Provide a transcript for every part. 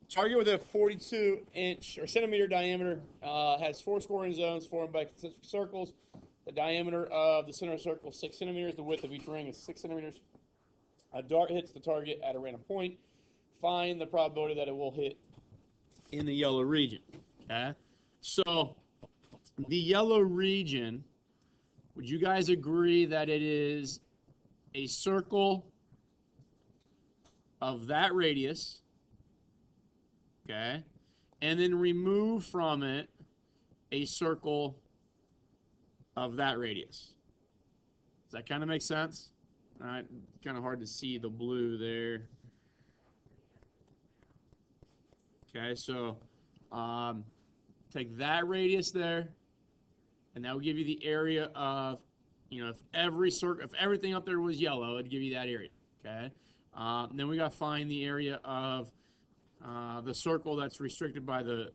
Target with a 42-inch or centimeter diameter has 4 scoring zones formed by concentric circles. The diameter of the center circle is 6 centimeters. The width of each ring is 6 centimeters. A dart hits the target at a random point. Find the probability that it will hit in the yellow region. Okay? So the yellow region, would you guys agree that it is a circle of that radius, okay, and then remove from it a circle of that radius? Does that kind of make sense? All right, kind of hard to see the blue there. Okay, so take that radius there, and that will give you the area of, if everything up there was yellow, it'd give you that area. Okay, then we got to find the area of the circle that's restricted by the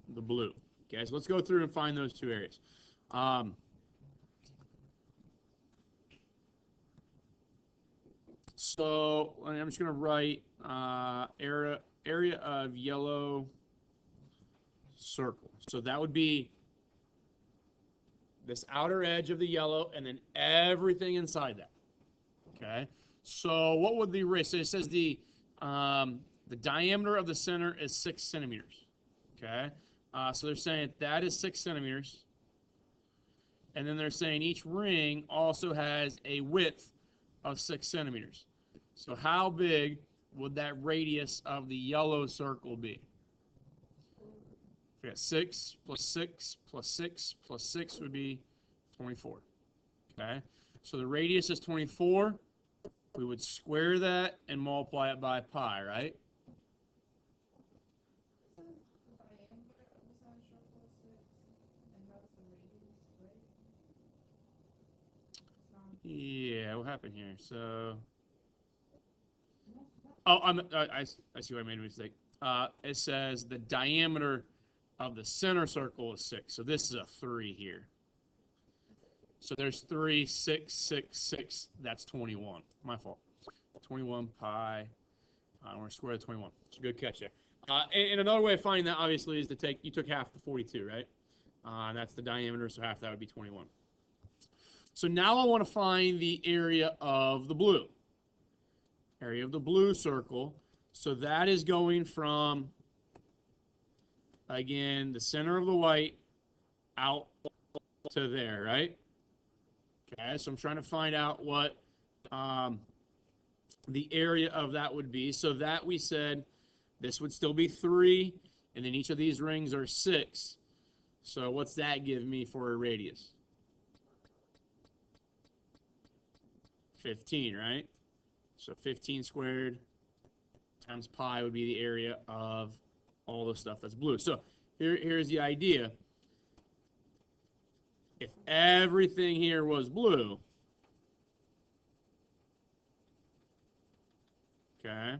blue. Okay, so let's go through and find those two areas. So I'm just going to write area of yellow circle. So that would be this outer edge of the yellow and then everything inside that. Okay. So what would the radius? So it says the diameter of the center is 6 centimeters. Okay. So they're saying that is 6 centimeters. And then they're saying each ring also has a width of 6 centimeters. So how big would that radius of the yellow circle be? We got 6 plus 6 plus 6 plus 6 would be 24. Okay, so the radius is 24. We would square that and multiply it by pi, right? Yeah, what happened here? So, I see where I made a mistake. It says the diameter of the center circle is 6. So this is a 3 here. So there's 3, 6, 6, 6. That's 21. My fault. 21 pi. We're going to square the 21. It's a good catch there. And another way of finding that, obviously, is to you took half the 42, right? And that's the diameter, so half that would be 21. So now I want to find the area of the blue. Area of the blue circle. So that is going from, again, the center of the white out to there, right? Okay, so I'm trying to find out what the area of that would be. So that we said this would still be 3, and then each of these rings are 6. So what's that give me for a radius? 15, right? So 15 squared times pi would be the area of all the stuff that's blue. So here's the idea. If everything here was blue, okay,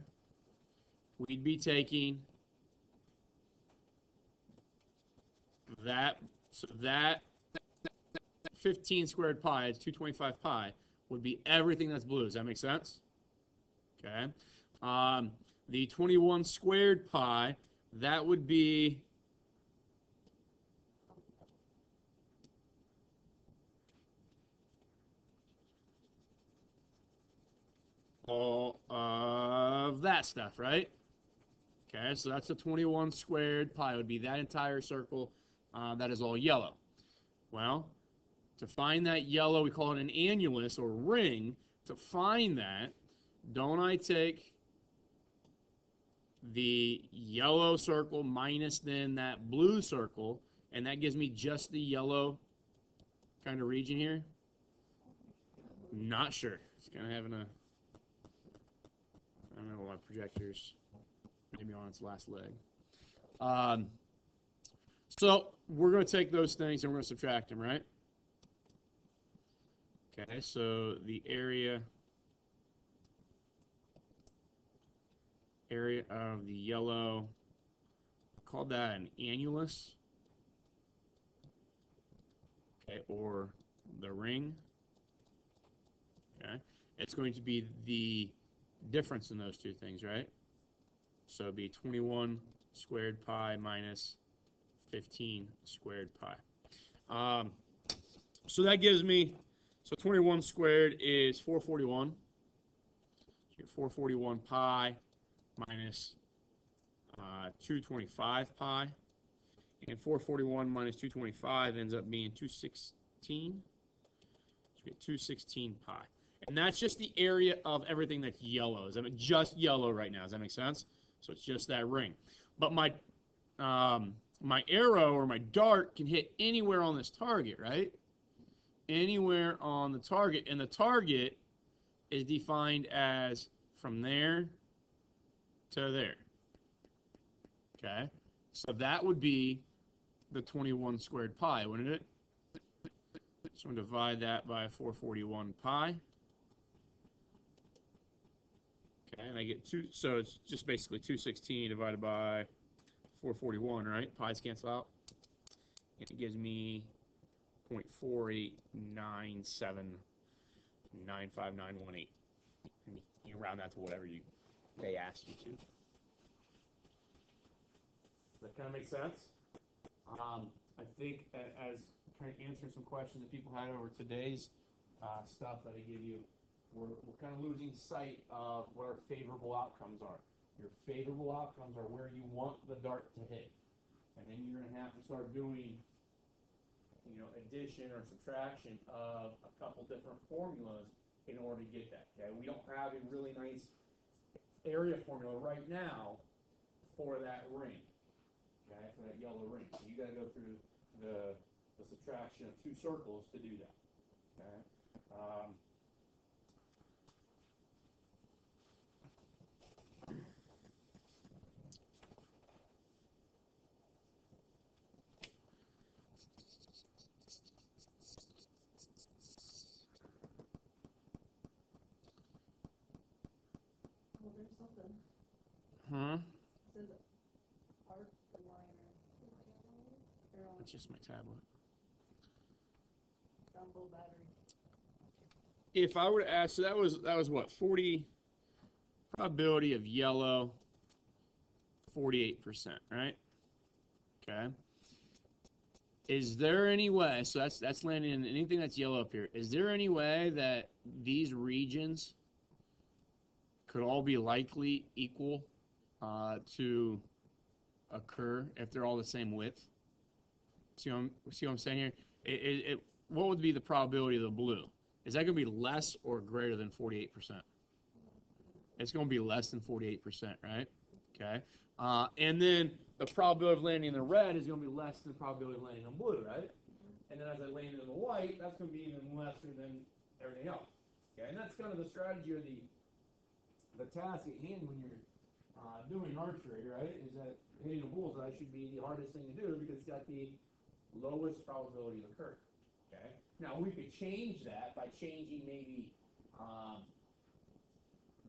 we'd be taking that, so that 15 squared pi, it's 225 pi, would be everything that's blue. Does that make sense? Okay. The 21 squared pi, that would be all of that stuff, right? Okay, so that's the 21 squared pi. It would be that entire circle that is all yellow. Well, to find that yellow, we call it an annulus or ring. To find that, don't I take the yellow circle minus then that blue circle, and that gives me just the yellow kind of region here? Not sure. It's kind of having a, I don't know, a lot of projectors maybe on its last leg. So we're going to take those things and we're going to subtract them, right? Okay, so the area of the yellow, call that an annulus, okay, or the ring. Okay, it's going to be the difference in those two things, right? So it'd be 21 squared pi minus 15 squared pi. So that gives me, so 21 squared is 441. So 441 pi minus 225 pi. And 441 minus 225 ends up being 216. So we get 216 pi. And that's just the area of everything that's yellow. I mean, just yellow right now. Does that make sense? So it's just that ring. But my my arrow or my dart can hit anywhere on this target, right? Anywhere on the target. And the target is defined as from there to there. Okay? So that would be the 21 squared pi, wouldn't it? So I'm going to divide that by 441 pi. Okay, and I get 2, so it's just basically 216 divided by 441, right? Pi's cancel out. And it gives me 0.489795918. You round that to whatever they asked you to. Does that kind of make sense? I think as kind of answering some questions that people had over today's stuff that I give you, we're kind of losing sight of what our favorable outcomes are. Your favorable outcomes are where you want the dart to hit. And then you're going to have to start doing, addition or subtraction of a couple different formulas in order to get that. Okay, we don't have a really nice area formula right now for that ring. Okay, for that yellow ring. So you got to go through the subtraction of 2 circles to do that. Okay. Well, there's something. Huh? It says arc the liner. It's just my tablet. Down low battery. If I were to ask, so that was what, 40 probability of yellow, 48%, right? Okay. Is there any way, so that's landing in anything that's yellow up here, is there any way that these regions could all be likely equal to occur if they're all the same width? See what I'm saying here? What would be the probability of the blue? Is that going to be less or greater than 48%? It's going to be less than 48%, right? Okay. And then the probability of landing in the red is going to be less than the probability of landing in blue, right? And then as I land in the white, that's going to be even lesser than everything else. Okay. And that's kind of the strategy or the task at hand when you're doing archery, right? Is that hitting a bullseye should be the hardest thing to do because it's got the lowest probability of occurring. Okay. Now we could change that by changing maybe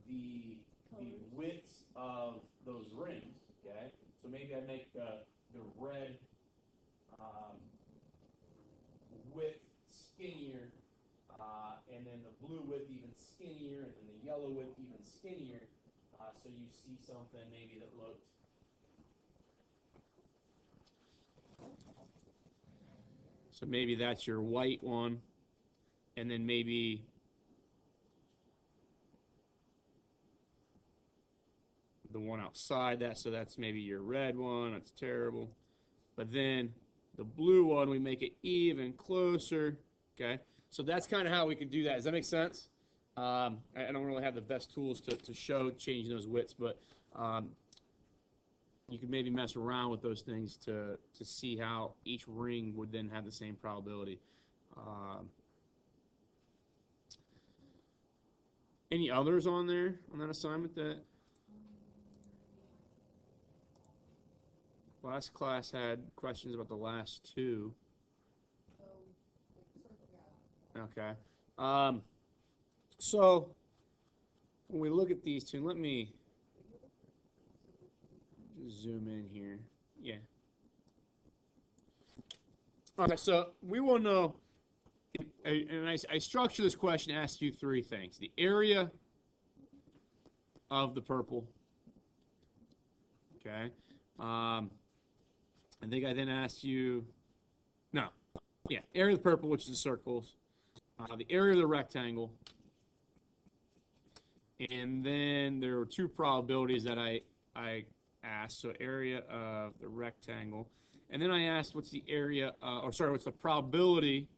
the widths of those rings. Okay. So maybe I make the red width skinnier, and then the blue width even skinnier, and then the yellow width even skinnier. So you see something maybe that looked so maybe that's your white one, and then maybe the one outside that, so that's maybe your red one. That's terrible. But then the blue one, we make it even closer. Okay, so that's kind of how we can do that. Does that make sense? I don't really have the best tools to show changing those widths, but you could maybe mess around with those things to see how each ring would then have the same probability. Any others on there on that assignment that last class had questions about the last 2? Okay. So when we look at these 2, let me zoom in here. Yeah. Okay, so we will know, and I structure this question to ask you 3 things. The area of the purple, okay? I think I then asked you, no, yeah, area of the purple, which is the circles, the area of the rectangle, and then there were two probabilities that I asked. So area of the rectangle, and then I asked what's the area, what's the probability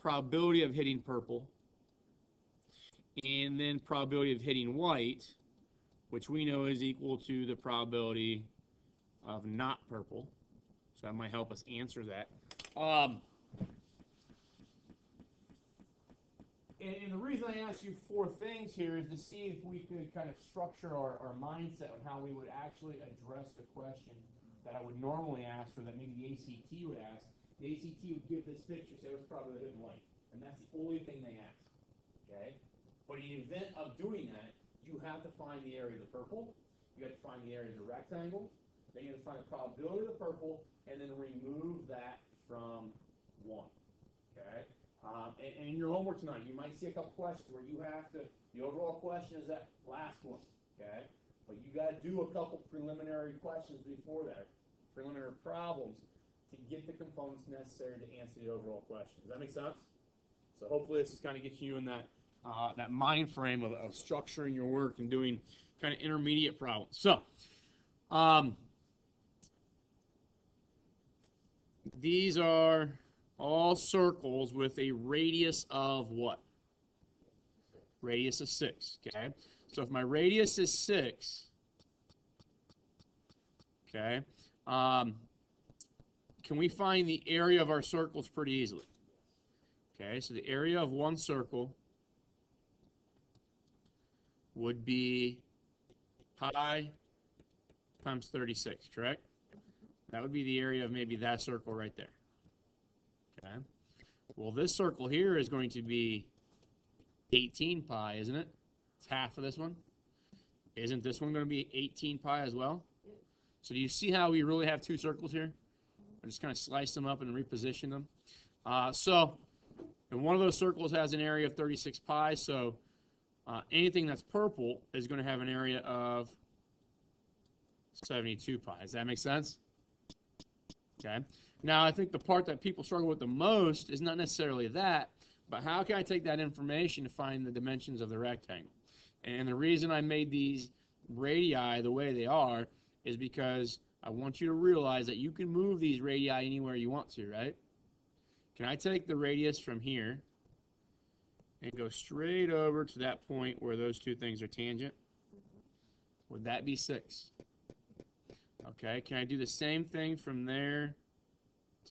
of hitting purple, and then probability of hitting white, which we know is equal to the probability of not purple. So that might help us answer that. And the reason I asked you four things here is to see if we could kind of structure our mindset of how we would actually address the question that I would normally ask, or that maybe the ACT would ask. The ACT would give this picture, say it's probably hidden white, and that's the only thing they ask. Okay? But in the event of doing that, you have to find the area of the purple, you have to find the area of the rectangle, then you have to find the probability of the purple, and then remove that from 1. Okay? And in your homework tonight, you might see a couple questions where you have to, the overall question is that last one, okay? But you got to do a couple preliminary questions before that, preliminary problems, to get the components necessary to answer the overall question. Does that make sense? So hopefully this is kind of gets you in that that mind frame of structuring your work and doing kind of intermediate problems. So these are all circles with a radius of what? Radius of 6, okay? So if my radius is 6, okay, can we find the area of our circles pretty easily? Okay, so the area of one circle would be pi times 36, correct? That would be the area of maybe that circle right there. Okay. Well, this circle here is going to be 18 pi, isn't it? It's half of this one. Isn't this one going to be 18 pi as well? So do you see how we really have two circles here? I just kind of slice them up and reposition them. And one of those circles has an area of 36 pi, so anything that's purple is going to have an area of 72 pi. Does that make sense? Okay. Now, I think the part that people struggle with the most is not necessarily that, but how can I take that information to find the dimensions of the rectangle? And the reason I made these radii the way they are is because I want you to realize that you can move these radii anywhere you want to, right? Can I take the radius from here and go straight over to that point where those two things are tangent? Would that be 6? Okay, can I do the same thing from there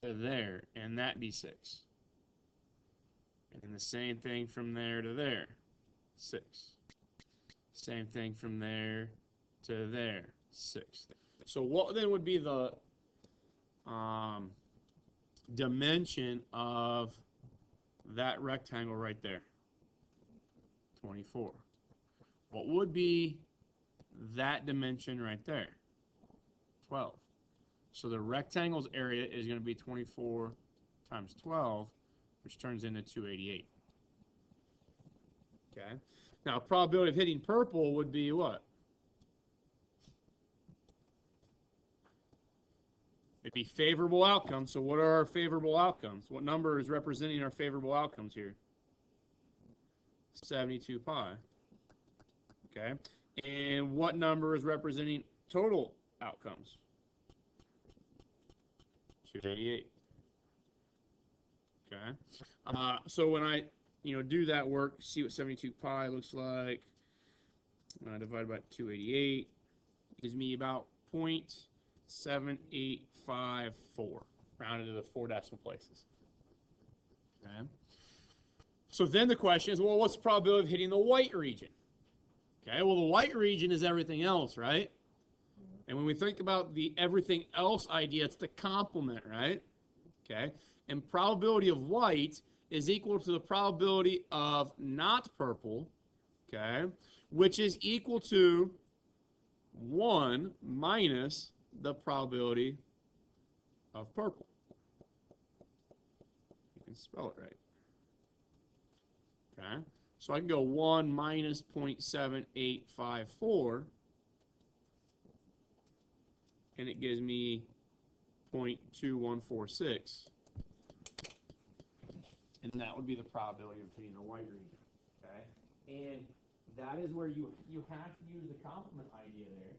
to there, and that be 6? And the same thing from there to there, 6. Same thing from there to there, 6. So what then would be the dimension of that rectangle right there? 24. What would be that dimension right there? 12. So the rectangle's area is going to be 24 times 12, which turns into 288. Okay. Now, probability of hitting purple would be what? It'd be favorable outcomes. So what are our favorable outcomes? What number is representing our favorable outcomes here? 72 pi. Okay. And what number is representing total outcomes? 288. Okay. So when I do that work, see what 72 pi looks like, divided by 288, gives me about 0.7854, rounded to the 4 decimal places. Okay. So then the question is, well, what's the probability of hitting the white region? Okay, well, the white region is everything else, right? And when we think about the everything else idea, it's the complement, right? Okay, and probability of white is equal to the probability of not purple, okay, which is equal to 1 minus the probability of purple. You can spell it right. Okay, so I can go 1 minus 0.7854, and it gives me 0.2146. And that would be the probability of being a white region. Okay? And that is where you have to use the complement idea there.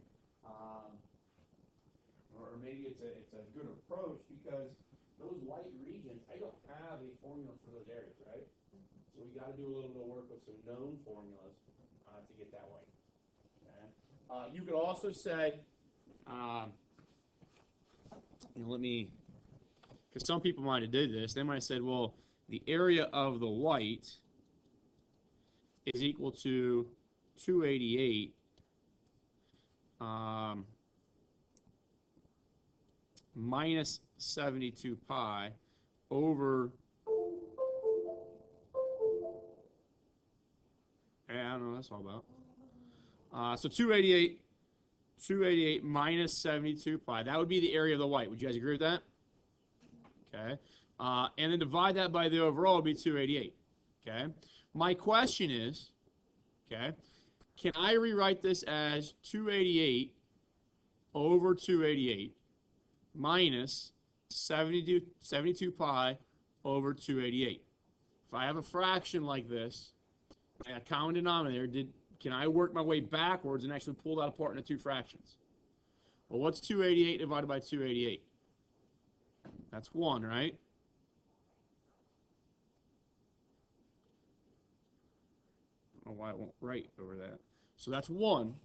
Or maybe it's a good approach because those white regions, I don't have a formula for those areas, right? So we got to do a little bit of work with some known formulas to get that white. Okay? You could also say, because some people might have did this, they might have said, well, the area of the white is equal to 288 minus 72 pi over, yeah, I don't know what that's all about. So 288 minus 72 pi, that would be the area of the white. Would you guys agree with that? Okay. And then divide that by the overall would be 288. Okay. My question is, okay, can I rewrite this as 288 over 288 minus 72 pi over 288? If I have a fraction like this, a common denominator, can I work my way backwards and actually pull that apart into two fractions? Well, what's 288 divided by 288? That's 1, right? I don't know why it won't write over that. So that's 1,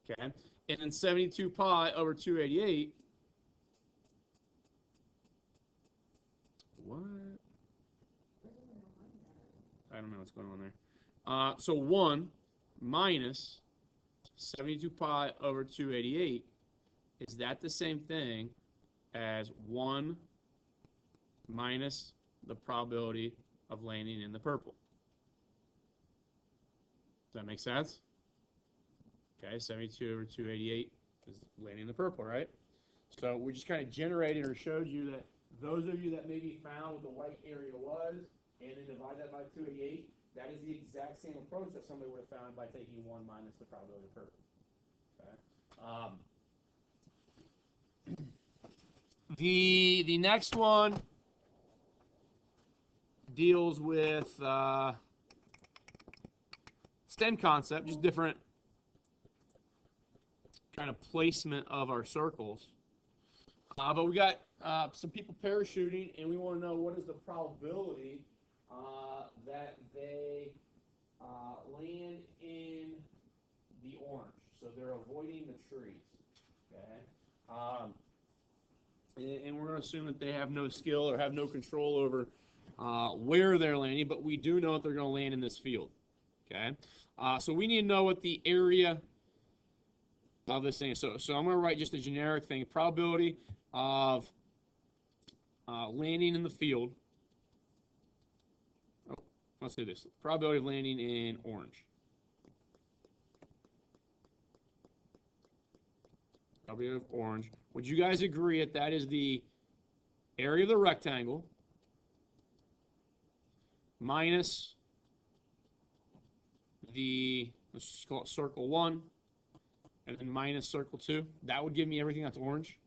okay? And then 72 pi over 288. What? I don't know what's going on there. So 1 minus 72 pi over 288, is that the same thing as 1 minus the probability of landing in the purple? Does that make sense? Okay, 72 over 288 is landing in the purple, right? So we just kind of generated or showed you that those of you that maybe found what the white area was and then divide that by 288, that is the exact same approach that somebody would have found by taking 1 minus the probability of purple. Okay. The next one deals with stem concept, just different kind of placement of our circles. But we got some people parachuting, and we want to know what is the probability that they land in the orange. So they're avoiding the trees. Okay. And we're going to assume that they have no skill or have no control over where they're landing, but we do know that they're going to land in this field. Okay. So we need to know what the area of this thing is. So I'm going to write just a generic thing: probability of landing in the field. Oh, let's do this. Probability of landing in orange. Probability of orange. Would you guys agree that that is the area of the rectangle minus let's just call it circle 1, and then minus circle 2? That would give me everything that's orange.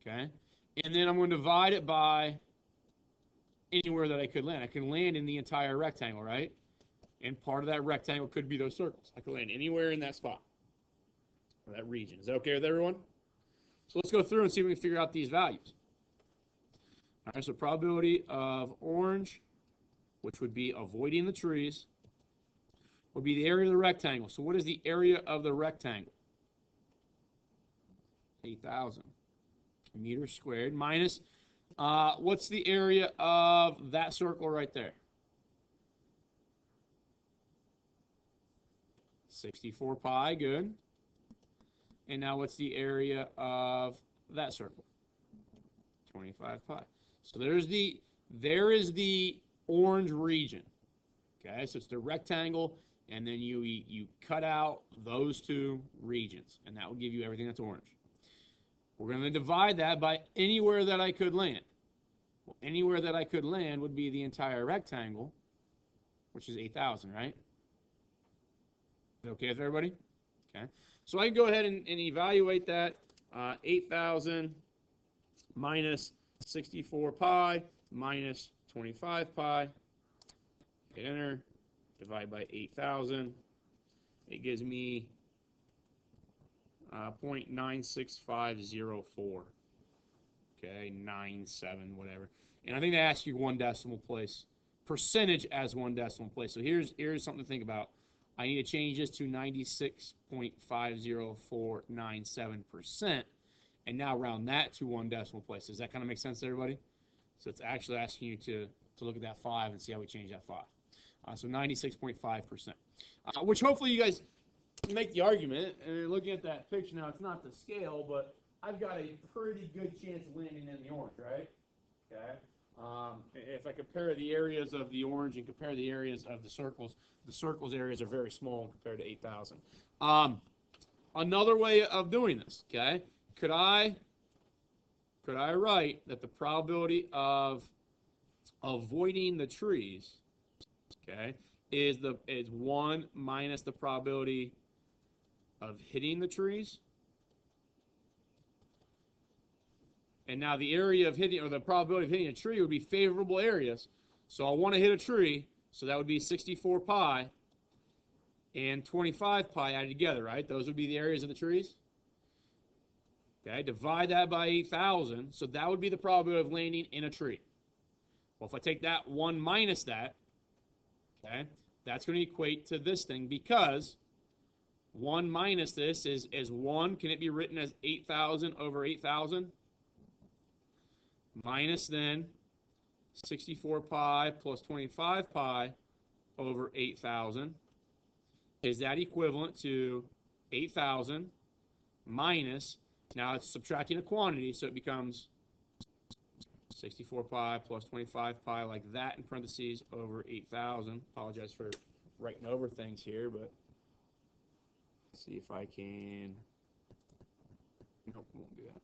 Okay. And then I'm going to divide it by anywhere that I could land. I can land in the entire rectangle, right? And part of that rectangle could be those circles. I could land anywhere in that spot, or that region. Is that okay with everyone? So let's go through and see if we can figure out these values. All right, so probability of orange, which would be avoiding the trees, would be the area of the rectangle. So what is the area of the rectangle? 8,000 meters squared minus, what's the area of that circle right there? 64 pi, good. And now what's the area of that circle? 25 pi. So there is the orange region. Okay, so it's the rectangle, and then you cut out those two regions, and that will give you everything that's orange. We're going to divide that by anywhere that I could land. Well, anywhere that I could land would be the entire rectangle, which is 8,000, right? Okay with everybody? Okay. So I can go ahead and evaluate that 8,000 minus 64 pi minus 25 pi. Hit enter. Divide by 8,000. It gives me 0.96504. Okay, 97, whatever. And I think they ask you one decimal place. Percentage as one decimal place. So here's something to think about. I need to change this to 96.50497%, and now round that to one decimal place. Does that kind of make sense to everybody? So it's actually asking you to look at that 5 and see how we change that 5. So 96.5%, which hopefully you guys make the argument. And looking at that picture now, it's not the scale, but I've got a pretty good chance of landing in the orange, right? Okay. If I compare the areas of the orange and compare the areas of the circles areas are very small compared to 8,000. Another way of doing this, okay? Could I write that the probability of avoiding the trees, okay, is 1 minus the probability of hitting the trees? And now the area of hitting, or the probability of hitting a tree would be favorable areas. So I want to hit a tree, so that would be 64 pi and 25 pi added together, right? Those would be the areas of the trees. Okay, divide that by 8,000, so that would be the probability of landing in a tree. Well, if I take that 1 minus that, okay, that's going to equate to this thing, because 1 minus this is 1. Can it be written as 8,000 over 8,000? Minus then 64 pi plus 25 pi over 8,000. Is that equivalent to 8,000 minus, now it's subtracting a quantity, so it becomes 64 pi plus 25 pi like that in parentheses over 8,000. Apologize for writing over things here, but let's see if I can. Nope, won't do that.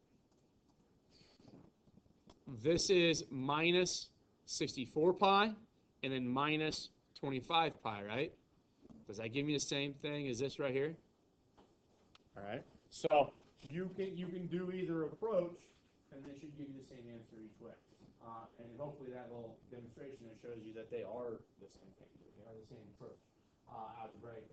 This is minus 64 pi and then minus 25 pi, right? Does that give me the same thing as this right here? All right. So you can do either approach, and they should give you the same answer each way. And hopefully that little demonstration shows you that they are the same thing. They are the same approach. Algebraic.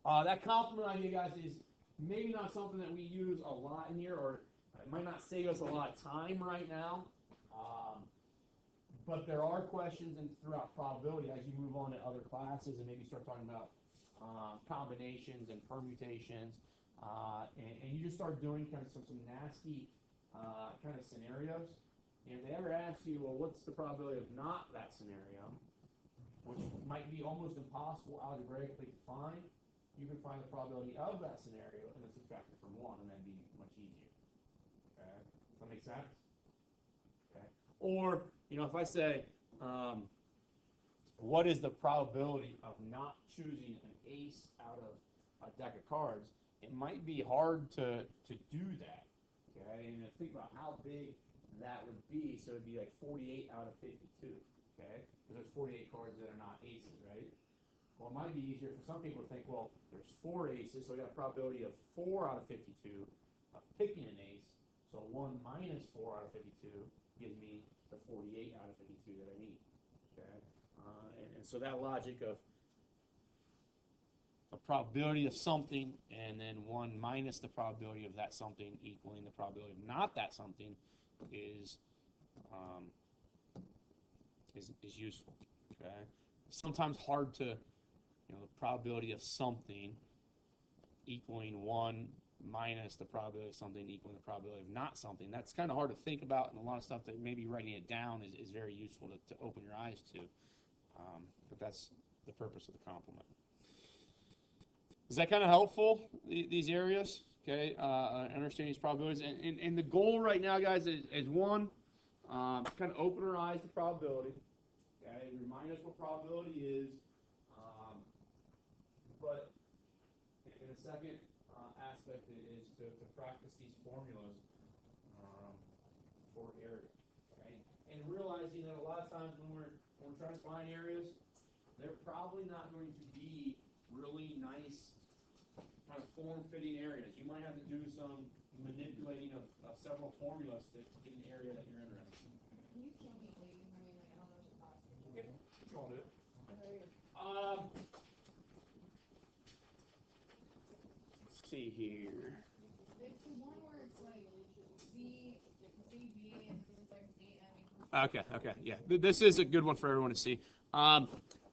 That complement idea, guys, is maybe not something that we use a lot in here, or it might not save us a lot of time right now. But there are questions throughout probability as you move on to other classes and maybe start talking about combinations and permutations. And you just start doing kind of some nasty kind of scenarios. And if they ever ask you, well, what's the probability of not that scenario, which might be almost impossible algebraically to find, you can find the probability of that scenario and then subtract it from 1, and that'd be much easier. Okay? Does that make sense? Okay. Or, if I say, what is the probability of not choosing an ace out of a deck of cards, it might be hard to do that. Okay? And think about how big that would be. So it'd be like 48 out of 52. Okay? Because there's 48 cards that are not aces, right? Well, it might be easier for some people to think, well, there's 4 aces, so we got a probability of 4 out of 52 of picking an ace. So 1 minus 4 out of 52 gives me the 48 out of 52 that I need. Okay? And so that logic of a probability of something and then 1 minus the probability of that something equaling the probability of not that something is useful. Okay? Sometimes hard to, the probability of something equaling 1 minus the probability of something equaling the probability of not something. That's kind of hard to think about, and a lot of stuff that maybe writing it down is very useful to open your eyes to. But that's the purpose of the complement. Is that kind of helpful, these areas? Okay, understanding these probabilities. And the goal right now, guys, is one, kind of open our eyes to probability. Okay, remind us what probability is. But in the second aspect is to practice these formulas for area. Okay? And realizing that a lot of times when we're trying to find areas, they're probably not going to be really nice kind of form-fitting areas. You might have to do some manipulating of several formulas to get an area that you're interested in. Can you show me, please? I mean, like, how much it costs? Okay, I'll do it. There you Let's see here. It's the one where it's like ZB and it's like ZM. Okay, yeah. This is a good one for everyone to see.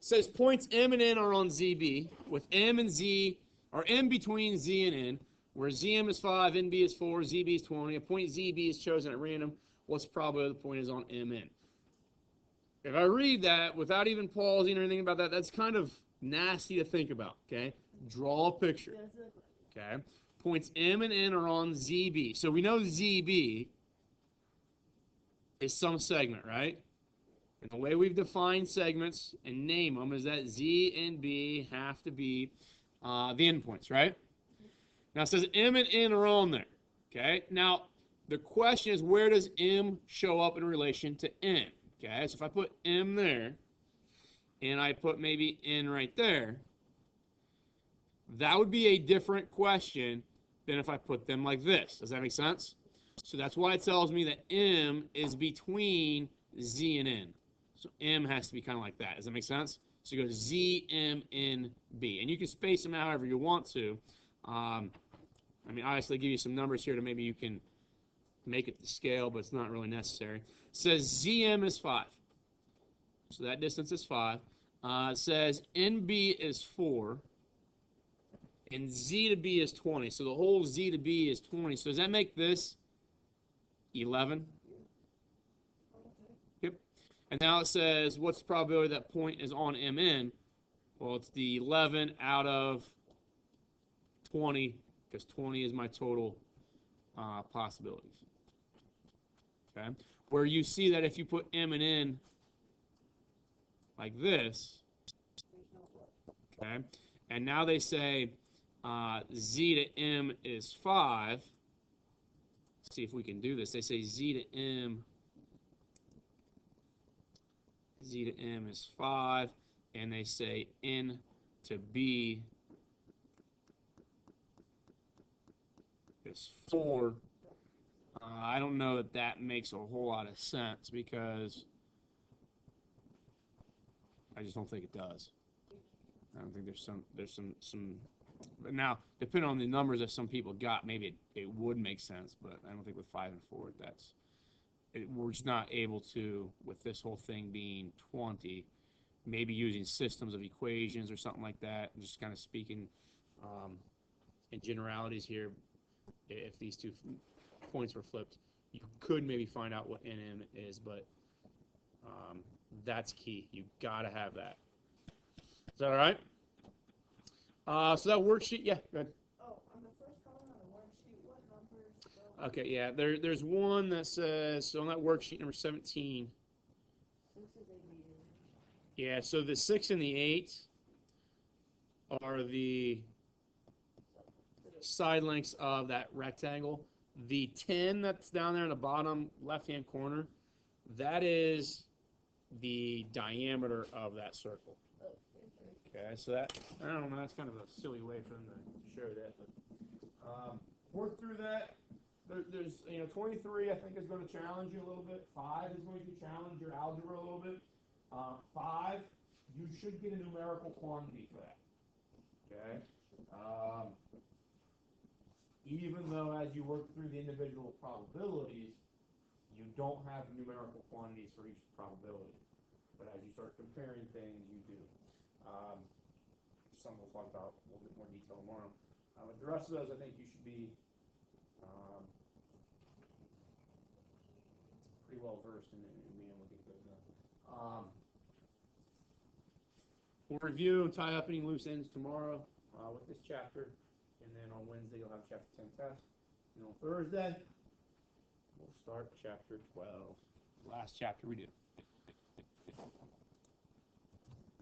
Says points M and N are on ZB, with M and Z, or M between Z and N, where ZM is 5, NB is 4, ZB is 20. A point ZB is chosen at random. What's the probability the point is on MN? If I read that without even pausing or anything about that, that's kind of nasty to think about, okay? Draw a picture, okay? Points M and N are on ZB. So we know ZB is some segment, right? And the way we've defined segments and name them is that Z and B have to be the endpoints, right? Now it says M and N are on there, okay? Now, the question is, where does M show up in relation to N? Okay, so if I put M there, and I put maybe N right there, that would be a different question than if I put them like this. Does that make sense? So that's why it tells me that M is between Z and N. So M has to be kind of like that. Does that make sense? So you go Z, M, N, B. And you can space them out however you want to. I mean, obviously, give you some numbers here to maybe you can make it to scale, but it's not really necessary. It says ZM is 5. So that distance is 5. It says NB is 4. And Z to B is 20. So the whole Z to B is 20. So does that make this 11? Yep. And now it says, what's the probability that point is on MN? Well, it's the 11 out of 20, because 20 is my total possibilities. Okay, where you see that if you put M and N like this, okay, and now they say Z to M is 5. Let's see if we can do this. They say Z to M is 5, and they say N to B is 4. I don't know that that makes a whole lot of sense because I just don't think it does. I don't think there's some. But now, depending on the numbers that some people got, maybe it would make sense. But I don't think with 5 and 4, we're just not able to, with this whole thing being 20, maybe using systems of equations or something like that. Just kind of speaking in generalities here. If these two points were flipped, you could maybe find out what NM is, but that's key. You gotta have that. Is that all right? So that worksheet, yeah, go ahead. Oh, on the first column on the worksheet, what numbers? Okay, yeah, there's one that says, so on that worksheet number 17. 6 is 8 meters. Yeah, so the 6 and the 8 are the side lengths of that rectangle. The 10 that's down there in the bottom left-hand corner, that is the diameter of that circle. Okay, so that, I don't know, that's kind of a silly way for them to show that. But, work through that. There's 23, I think, is going to challenge you a little bit. 5 is going to challenge your algebra a little bit. 5, you should get a numerical quantity for that. Okay? Even though as you work through the individual probabilities, you don't have numerical quantities for each probability. But as you start comparing things, you do. Some we'll talk about a little bit more detail tomorrow. But the rest of those, I think you should be pretty well versed in being able to get those done. We'll review and tie up any loose ends tomorrow with this chapter. And then on Wednesday, you'll have chapter 10 test. And on Thursday, we'll start chapter 12. Last chapter we do.